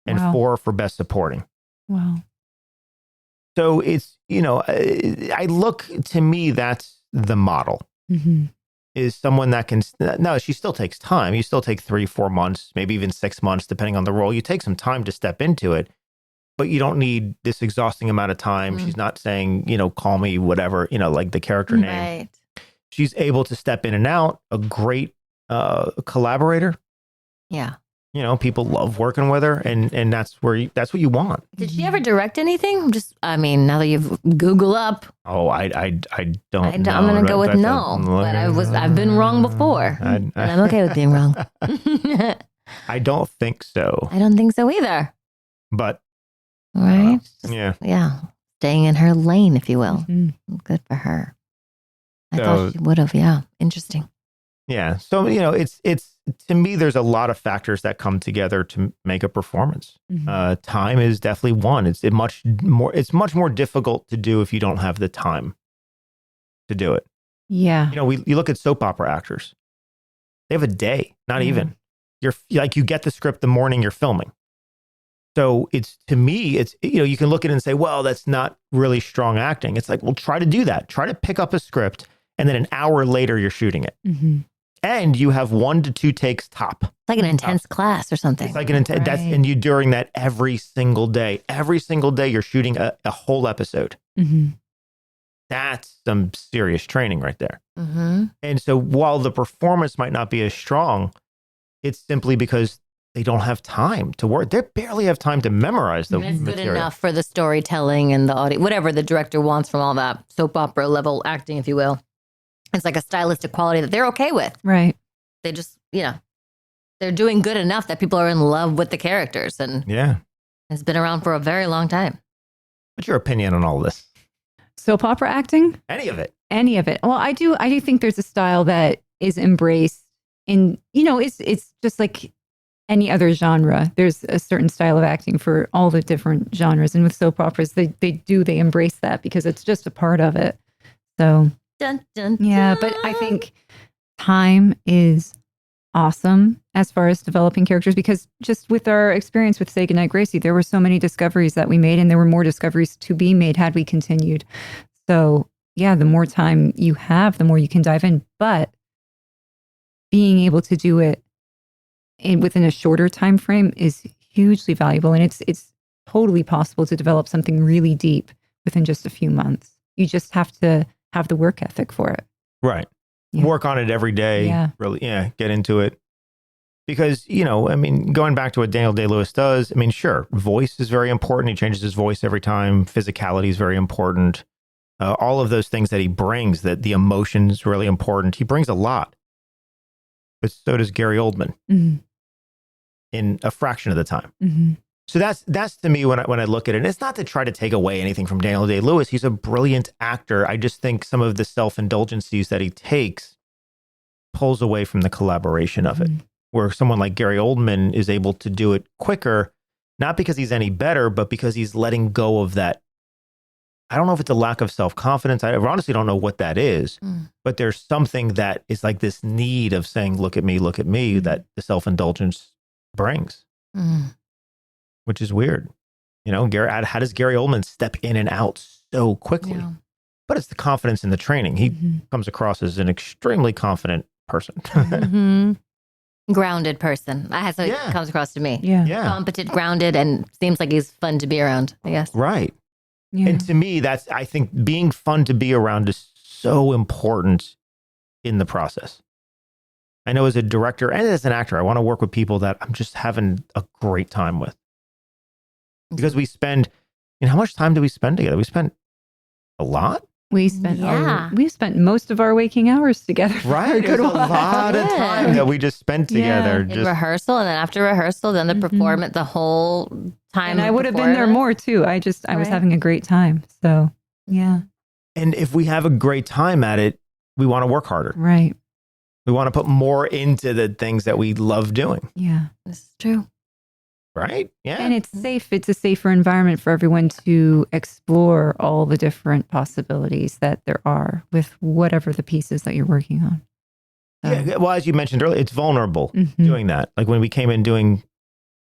and 4 for Best Supporting. Wow. So it's, to me, that's the model. Is someone that can, no, she still takes time. You still take 3-4 months, maybe even 6 months, depending on the role. You take some time to step into it, but you don't need this exhausting amount of time. She's not saying, call me whatever, like the character name. Right. She's able to step in and out, a great collaborator. Yeah. People love working with her, and that's what you want. Did she ever direct anything? Now that you've Google up. Oh, I don't know. I'm going to go with no, but I've been wrong before, and I'm okay with being wrong. I don't think so. I don't think so either. But right? Yeah. Staying in her lane, if you will. Good for her. I thought she would have. Yeah. Interesting. Yeah. So, it's to me, there's a lot of factors that come together to make a performance. Time is definitely one. It's much more difficult to do if you don't have the time to do it. Yeah. You look at soap opera actors. They have a day, not even. You get the script the morning you're filming. So to me, you can look at it and say, well, that's not really strong acting. It's like, well, try to do that. Try to pick up a script and then an hour later you're shooting it. And you have 1 to 2 takes top. Like an intense class or something. It's like an intense, and you during that every single day. Every single day you're shooting a whole episode. That's some serious training right there. And so while the performance might not be as strong, it's simply because they don't have time to work. They barely have time to memorize the it's material. Good enough for the storytelling and the audio, whatever the director wants from all that soap opera level acting, if you will. It's like a stylistic quality that they're okay with. Right. They just, they're doing good enough that people are in love with the characters. And it's been around for a very long time. What's your opinion on all this? Soap opera acting? Any of it. Well, I do think there's a style that is embraced And, it's just like any other genre. There's a certain style of acting for all the different genres. And with soap operas, they embrace that because it's just a part of it. So, Dun, dun, yeah, dun. but I think time is awesome as far as developing characters, because just with our experience with Say Goodnight Gracie, there were so many discoveries that we made, and there were more discoveries to be made had we continued. So yeah, the more time you have, the more you can dive in, but being able to do it within a shorter time frame is hugely valuable. And it's totally possible to develop something really deep within just a few months. You just have to have the work ethic for it. Right. Yeah. Work on it every day. Yeah. Really, get into it. Because, going back to what Daniel Day-Lewis does, sure, voice is very important. He changes his voice every time. Physicality is very important. All of those things that he brings, that the emotion is really important. He brings a lot. But so does Gary Oldman in a fraction of the time. Mm-hmm. So that's to me when I look at it. And it's not to try to take away anything from Daniel Day-Lewis. He's a brilliant actor. I just think some of the self-indulgencies that he takes pulls away from the collaboration of it. Where someone like Gary Oldman is able to do it quicker, not because he's any better, but because he's letting go of that. I don't know if it's a lack of self-confidence. I honestly don't know what that is, but there's something that is like this need of saying, look at me, that the self-indulgence brings. Which is weird. How does Gary Oldman step in and out so quickly? Yeah. But it's the confidence in the training. He comes across as an extremely confident person. Grounded person. That's how it comes across to me. Yeah. Competent, grounded, and seems like he's fun to be around, I guess. Right. Yeah. And to me, I think being fun to be around is so important in the process. I know as a director and as an actor, I want to work with people that I'm just having a great time with. Because we spend, how much time do we spend together? We spent a lot. We spent most of our waking hours together. Right. There's a lot of time that we just spent together. In rehearsal, and then after rehearsal, then the performance, the whole time. And I would have been there more too. I was having a great time. So, yeah. And if we have a great time at it, we want to work harder. Right. We want to put more into the things that we love doing. Yeah. This is true. Right? Yeah. And it's safe. It's a safer environment for everyone to explore all the different possibilities that there are with whatever the pieces that you're working on. So. Yeah. Well, as you mentioned earlier, it's vulnerable doing that. Like when we came in doing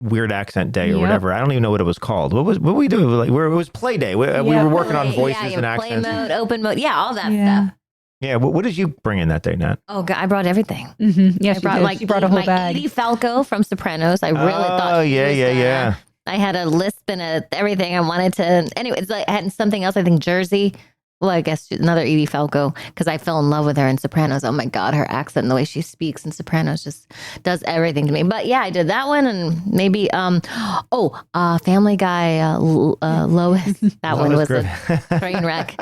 Weird Accent Day or whatever. I don't even know what it was called. What we do? Like it was Play Day. We were working on voices and accents. Play mode, open mode. Yeah, all that stuff. Yeah. What did you bring in that day, Nat? Oh, God, I brought everything. Yeah, she brought a whole bag. Edie Falco from Sopranos. I really thought. Oh, yeah. I had a lisp and everything. I wanted to. Anyways, I had something else. I think Jersey. Well, I guess another Edie Falco, because I fell in love with her in Sopranos. Oh my God, her accent and the way she speaks in Sopranos just does everything to me. But yeah, I did that one, and maybe Family Guy, Lois. That one was a train wreck.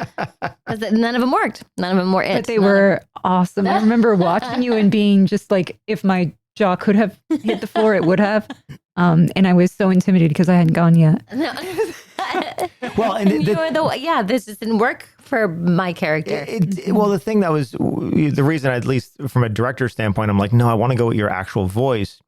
None of them worked. None of them were it. But they were awesome. I remember watching you and being just like, if my jaw could have hit the floor, it would have. And I was so intimidated because I hadn't gone yet. No. Well, and this just didn't work for my character. Well, the thing that was the reason, at least from a director standpoint, I'm like, no, I want to go with your actual voice,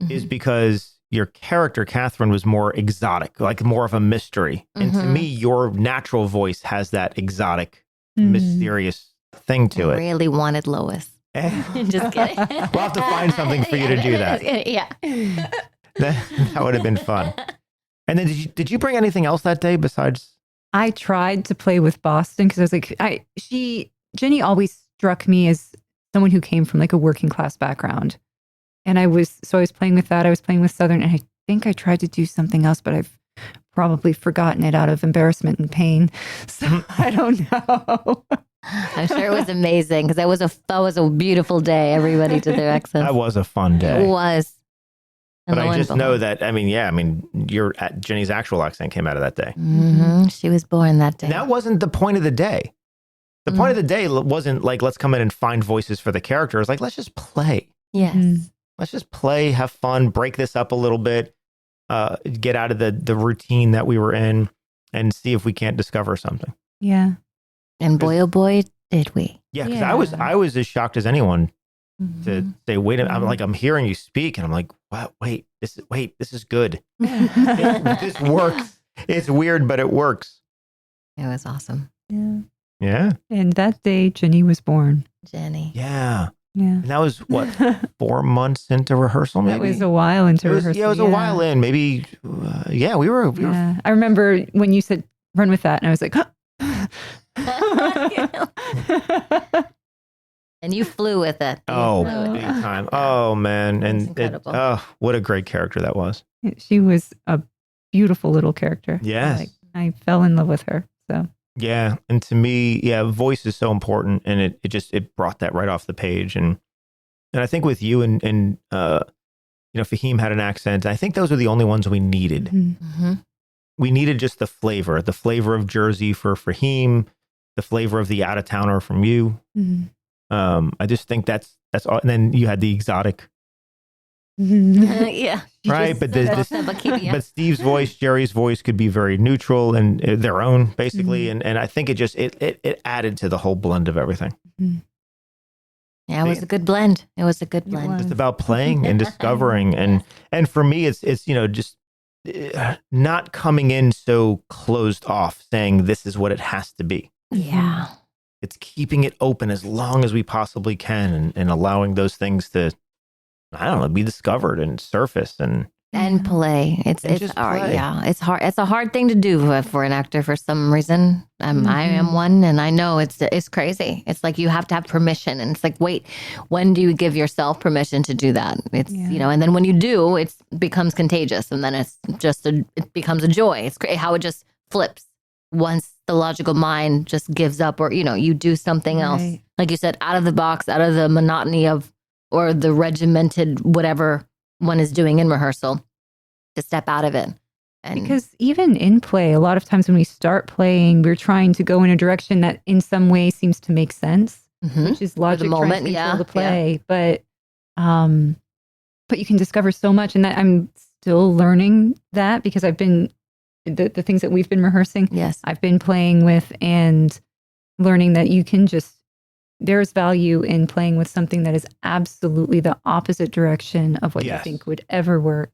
is because your character, Catherine, was more exotic, like more of a mystery. And to me, your natural voice has that exotic, mysterious thing to it. I really wanted Lois. Just kidding. We'll have to find something for you to do that. Yeah. That would have been fun. And then did you bring anything else that day besides? I tried to play with Boston because I was like, Jenny always struck me as someone who came from like a working class background. And I was playing with that. I was playing with Southern, and I think I tried to do something else, but I've probably forgotten it out of embarrassment and pain. So I don't know. I'm sure it was amazing because that was a beautiful day. Everybody did their accents. That was a fun day. It was. But I just know that, Jenny's actual accent came out of that day. She was born that day. And that wasn't the point of the day. The point of the day wasn't like, let's come in and find voices for the characters. Like, let's just play. Yes. Let's just play, have fun, break this up a little bit, get out of the routine that we were in, and see if we can't discover something. Yeah. And boy, oh boy, did we. Yeah, because I was as shocked as anyone to say, wait a minute, I'm hearing you speak, and I'm like, wow, wait, this is good. This works. It's weird, but it works. It was awesome. Yeah. Yeah. And that day, Jenny was born. Jenny. Yeah. Yeah. And that was what, 4 months into rehearsal, maybe? That was a while into rehearsal. Yeah, it was a while in. Maybe, we were. I remember when you said, run with that. And I was like, huh. And you flew with it. Oh, big time. Oh, man. And incredible. what a great character that was. She was a beautiful little character. Yes. Like, I fell in love with her. So yeah. And to me, voice is so important. And it brought that right off the page. And I think with you and Fahim had an accent. I think those are the only ones we needed. Mm-hmm. We needed just the flavor of Jersey for Fahim, the flavor of the out-of-towner from you. Mm-hmm. I just think that's all. And then you had the exotic, Yeah. right? But Steve's voice, Jerry's voice could be very neutral and their own, basically. Mm-hmm. And I think it added to the whole blend of everything. Mm-hmm. Yeah, it was a good blend. It was a good blend. It's about playing and discovering, and for me, it's just not coming in so closed off, saying this is what it has to be. Yeah. It's keeping it open as long as we possibly can, and allowing those things to, I don't know, be discovered and surface and play. It's hard. play. Yeah, it's hard. It's a hard thing to do for an actor for some reason. I am one, and I know it's crazy. It's like you have to have permission, and it's like, wait, when do you give yourself permission to do that? It's and then when you do, it becomes contagious, and then it becomes a joy. It's how it just flips once the logical mind just gives up, or you do something else, like you said, out of the box, out of the monotony of or the regimented whatever one is doing in rehearsal, to step out of it. And because even in play, a lot of times when we start playing, we're trying to go in a direction that in some way seems to make sense, which is logic trying to control the play. But you can discover so much, and that I'm still learning that, because I've been the things that we've been rehearsing. Yes, I've been playing with and learning that you can there's value in playing with something that is absolutely the opposite direction of what you think would ever work.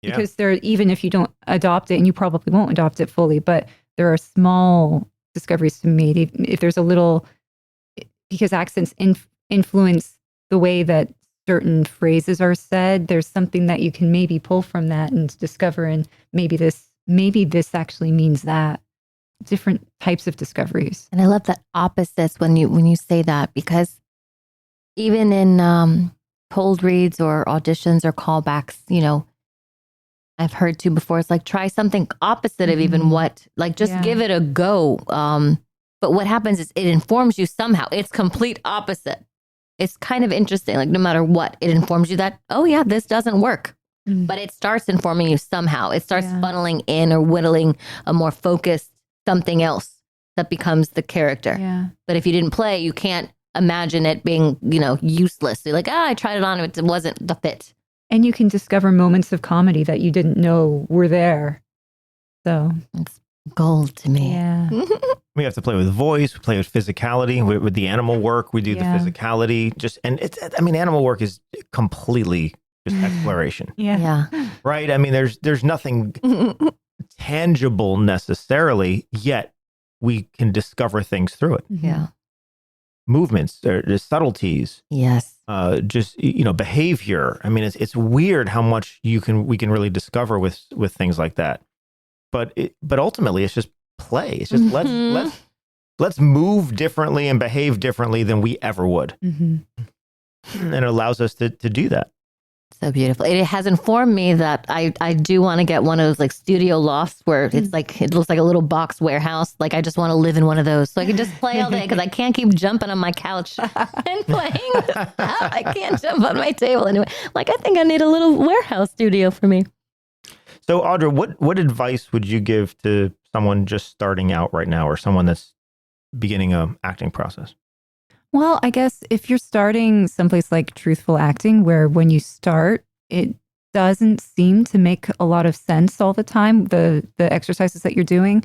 Yeah. Because even if you don't adopt it, and you probably won't adopt it fully, but there are small discoveries to be made. If there's a little, because accents influence the way that certain phrases are said, there's something that you can maybe pull from that and discover, and maybe this actually means that. Different types of discoveries. And I love that opposites when you say that, because even in cold reads or auditions or callbacks, I've heard too before, it's like, try something opposite of even what, like, just give it a go. But what happens is it informs you somehow. It's complete opposite. It's kind of interesting. Like, no matter what, it informs you that, oh yeah, this doesn't work. But it starts informing you somehow. It starts funneling in or whittling a more focused something else that becomes the character. Yeah. But if you didn't play, you can't imagine it being, useless. So you're like, I tried it on, it wasn't the fit. And you can discover moments of comedy that you didn't know were there. So it's gold to me. Yeah. We have to play with voice, we play with physicality, with the animal work, we do the physicality. Animal work is completely just exploration. Yeah. Right? I mean, there's nothing tangible necessarily, yet we can discover things through it. Yeah. Movements, there's subtleties. Yes. Just behavior. I mean, it's weird how much we can really discover with things like that. But ultimately, it's just play. It's just let's move differently and behave differently than we ever would, and it allows us to do that. So beautiful. It has informed me that I do want to get one of those like studio lofts where it's like, it looks like a little box warehouse. Like, I just want to live in one of those so I can just play all day, because I can't keep jumping on my couch and playing. I can't jump on my table anyway. Like, I think I need a little warehouse studio for me. So Audra, what advice would you give to someone just starting out right now, or someone that's beginning an acting process? Well, I guess if you're starting someplace like Truthful Acting, where when you start, it doesn't seem to make a lot of sense all the time, the exercises that you're doing,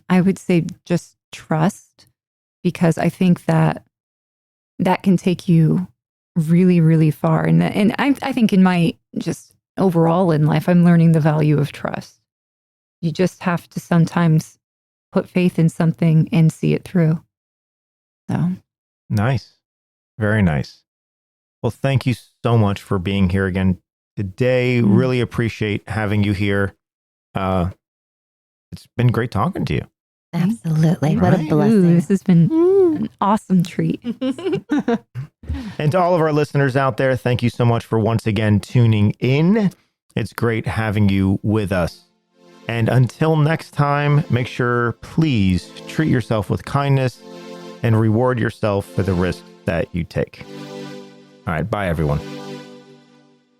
I would say just trust, because I think that can take you really, really far. And I think in my just overall in life, I'm learning the value of trust. You just have to sometimes put faith in something and see it through. So Nice. Very nice. Well, thank you so much for being here again today. Really appreciate having you here. It's been great talking to you. Absolutely. What a Right. blessing. Ooh, this has been an awesome treat. And to all of our listeners out there, thank you so much for once again tuning in. It's great having you with us. And until next time, make sure, please treat yourself with kindness and reward yourself for the risks that you take. All right. Bye, everyone.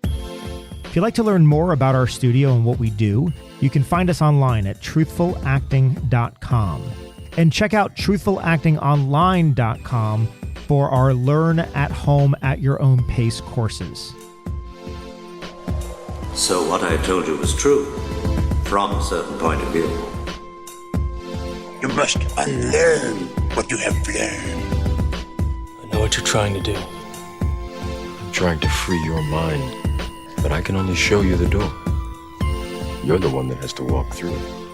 If you'd like to learn more about our studio and what we do, you can find us online at truthfulacting.com. And check out truthfulactingonline.com for our Learn at Home at Your Own Pace courses. So what I told you was true, from a certain point of view. You must unlearn what you have learned. I know what you're trying to do. I'm trying to free your mind, but I can only show you the door. You're the one that has to walk through it.